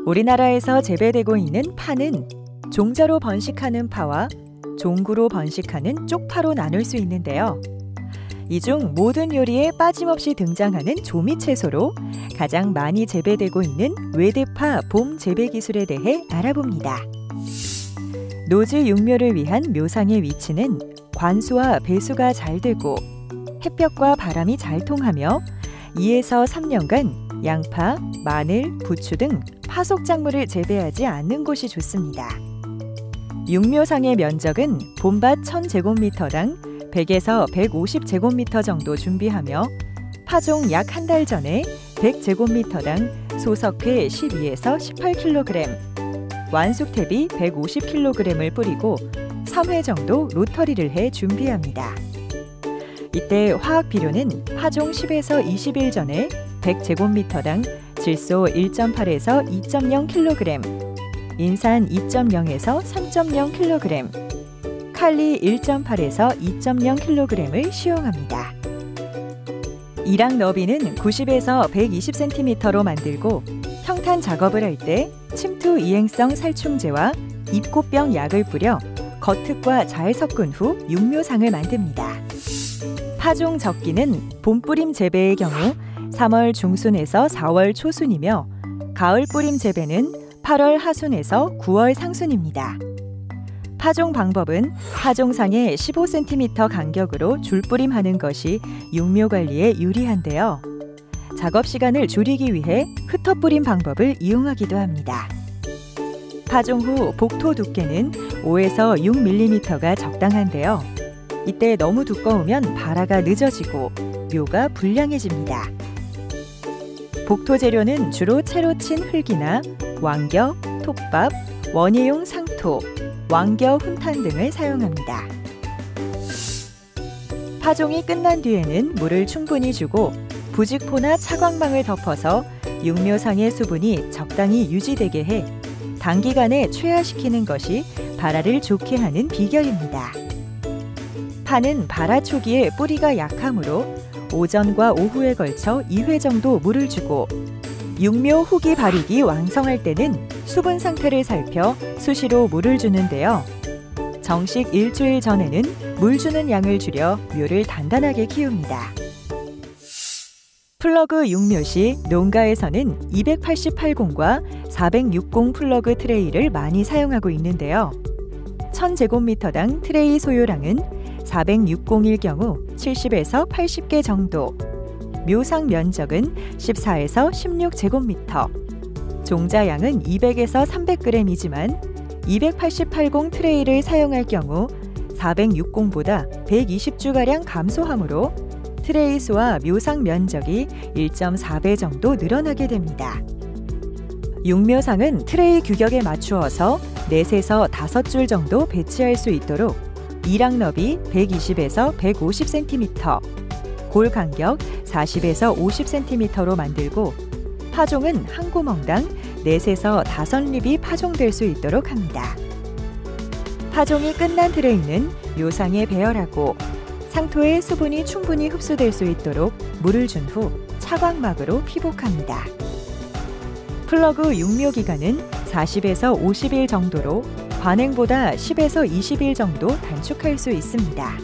우리나라에서 재배되고 있는 파는 종자로 번식하는 파와 종구로 번식하는 쪽파로 나눌 수 있는데요. 이 중 모든 요리에 빠짐없이 등장하는 조미채소로 가장 많이 재배되고 있는 외대파 봄 재배 기술에 대해 알아봅니다. 노즈 육묘를 위한 묘상의 위치는 관수와 배수가 잘 되고 햇볕과 바람이 잘 통하며 2에서 3년간 양파, 마늘, 부추 등 파속작물을 재배하지 않는 곳이 좋습니다. 육묘상의 면적은 봄밭 1000제곱미터당 100에서 150제곱미터 정도 준비하며 파종 약 한 달 전에 100제곱미터당 소석회 12에서 18kg, 완숙탭이 150kg을 뿌리고 3회 정도 로터리를 해 준비합니다. 이때 화학 비료는 파종 10에서 20일 전에 100제곱미터당 질소 1.8에서 2.0kg, 인산 2.0에서 3.0kg, 칼리 1.8에서 2.0kg을 시용합니다. 이랑 너비는 90에서 120cm로 만들고 평탄 작업을 할 때 침투 이행성 살충제와 입고병 약을 뿌려 겉흙과 잘 섞은 후 육묘상을 만듭니다. 파종 적기는 봄뿌림 재배의 경우 3월 중순에서 4월 초순이며 가을 뿌림 재배는 8월 하순에서 9월 상순입니다. 파종 방법은 파종상에 15cm 간격으로 줄뿌림하는 것이 육묘 관리에 유리한데요. 작업 시간을 줄이기 위해 흩어뿌림 방법을 이용하기도 합니다. 파종 후 복토 두께는 5에서 6mm가 적당한데요. 이때 너무 두꺼우면 발화가 늦어지고 묘가 불량해집니다. 복토 재료는 주로 채로 친 흙이나 왕겨, 톱밥, 원예용 상토, 왕겨 훈탄 등을 사용합니다. 파종이 끝난 뒤에는 물을 충분히 주고 부직포나 차광망을 덮어서 육묘상의 수분이 적당히 유지되게 해 단기간에 최하시키는 것이 발화를 좋게 하는 비결입니다. 파는 발화 초기에 뿌리가 약하므로 오전과 오후에 걸쳐 2회 정도 물을 주고 육묘 후기 발육이 왕성할 때는 수분 상태를 살펴 수시로 물을 주는데요. 정식 일주일 전에는 물 주는 양을 줄여 묘를 단단하게 키웁니다. 플러그 육묘 시 농가에서는 288공과 460 플러그 트레이를 많이 사용하고 있는데요. 1000제곱미터당 트레이 소요량은 460일 경우 70에서 80개 정도, 묘상 면적은 14에서 16제곱미터, 종자양은 200에서 300g이지만 288공 트레이를 사용할 경우 460보다 120주가량 감소하므로 트레이 수와 묘상 면적이 1.4배 정도 늘어나게 됩니다. 육묘상은 트레이 규격에 맞추어서 4에서 5줄 정도 배치할 수 있도록 이랑 너비 120에서 150cm, 골 간격 40에서 50cm로 만들고 파종은 한 구멍당 4에서 5립이 파종될 수 있도록 합니다. 파종이 끝난 트레이는 묘상에 배열하고 상토에 수분이 충분히 흡수될 수 있도록 물을 준 후 차광막으로 피복합니다. 플러그 육묘 기간은 40에서 50일 정도로 관행보다 10에서 20일 정도 단축할 수 있습니다.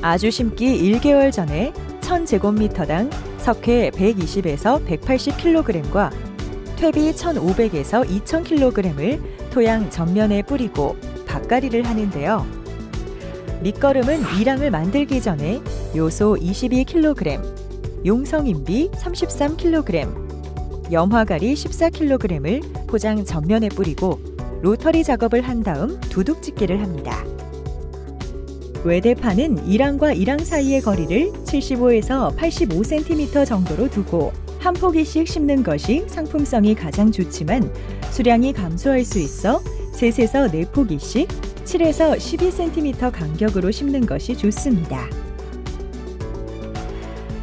아주 심기 1개월 전에 1000제곱미터당 석회 120에서 180kg과 퇴비 1500에서 2000kg을 토양 전면에 뿌리고 밭가리를 하는데요. 밑거름은 이랑을 만들기 전에 요소 22kg, 용성인비 33kg, 염화가리 14kg을 포장 전면에 뿌리고 로터리 작업을 한 다음 두둑짓기를 합니다. 외대파는 이랑과 이랑 사이의 거리를 75에서 85cm 정도로 두고 한 포기씩 심는 것이 상품성이 가장 좋지만 수량이 감소할 수 있어 3에서 4포기씩 7에서 12cm 간격으로 심는 것이 좋습니다.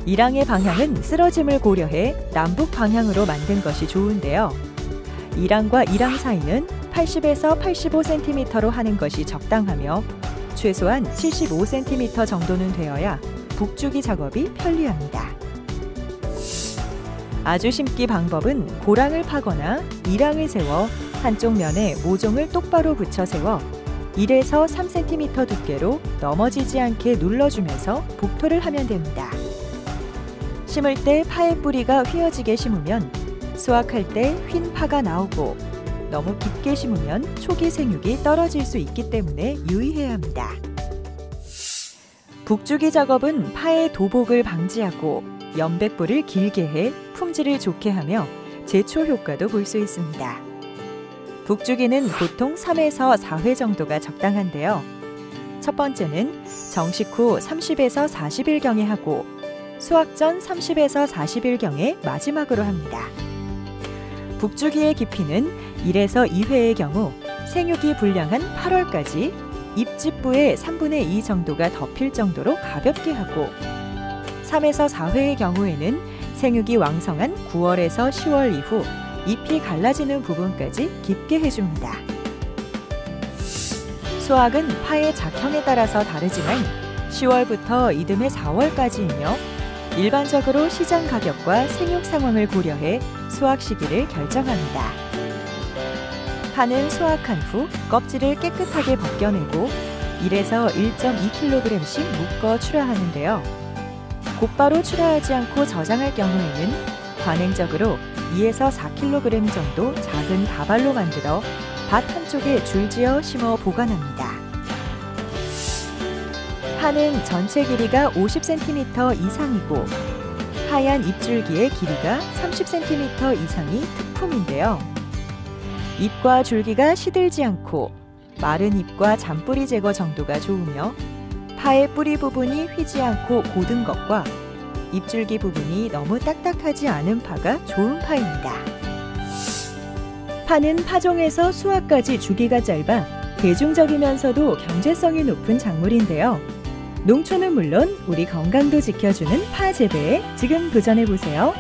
이랑의 방향은 쓰러짐을 고려해 남북 방향으로 만든 것이 좋은데요. 이랑과 이랑 사이는 80에서 85cm로 하는 것이 적당하며 최소한 75cm 정도는 되어야 북주기 작업이 편리합니다. 아주 심기 방법은 고랑을 파거나 이랑을 세워 한쪽 면에 모종을 똑바로 붙여 세워 1에서 3cm 두께로 넘어지지 않게 눌러주면서 복토를 하면 됩니다. 심을 때 파의 뿌리가 휘어지게 심으면 수확할 때 휜 파가 나오고 너무 깊게 심으면 초기 생육이 떨어질 수 있기 때문에 유의해야 합니다. 북주기 작업은 파의 도복을 방지하고 연백부를 길게 해 품질을 좋게 하며 제초 효과도 볼 수 있습니다. 북주기는 보통 3에서 4회 정도가 적당한데요. 첫 번째는 정식 후 30에서 40일경에 하고 수확 전 30에서 40일경에 마지막으로 합니다. 북주기의 깊이는 1에서 2회의 경우 생육이 불량한 8월까지 잎집부의 3분의 2 정도가 덮일 정도로 가볍게 하고 3에서 4회의 경우에는 생육이 왕성한 9월에서 10월 이후 잎이 갈라지는 부분까지 깊게 해줍니다. 수확은 파의 작형에 따라서 다르지만 10월부터 이듬해 4월까지이며 일반적으로 시장 가격과 생육 상황을 고려해 수확 시기를 결정합니다. 파는 수확한 후 껍질을 깨끗하게 벗겨내고 1에서 1.2kg씩 묶어 출하하는데요. 곧바로 출하하지 않고 저장할 경우에는 관행적으로 2에서 4kg 정도 작은 다발로 만들어 밭 한쪽에 줄지어 심어 보관합니다. 파는 전체 길이가 50cm 이상이고 하얀 잎줄기의 길이가 30cm 이상이 특품인데요. 잎과 줄기가 시들지 않고 마른 잎과 잔뿌리 제거 정도가 좋으며 파의 뿌리 부분이 휘지 않고 고든 것과 잎줄기 부분이 너무 딱딱하지 않은 파가 좋은 파입니다. 파는 파종에서 수확까지 주기가 짧아 대중적이면서도 경제성이 높은 작물인데요. 농촌은 물론 우리 건강도 지켜주는 파 재배에 지금 도전해보세요.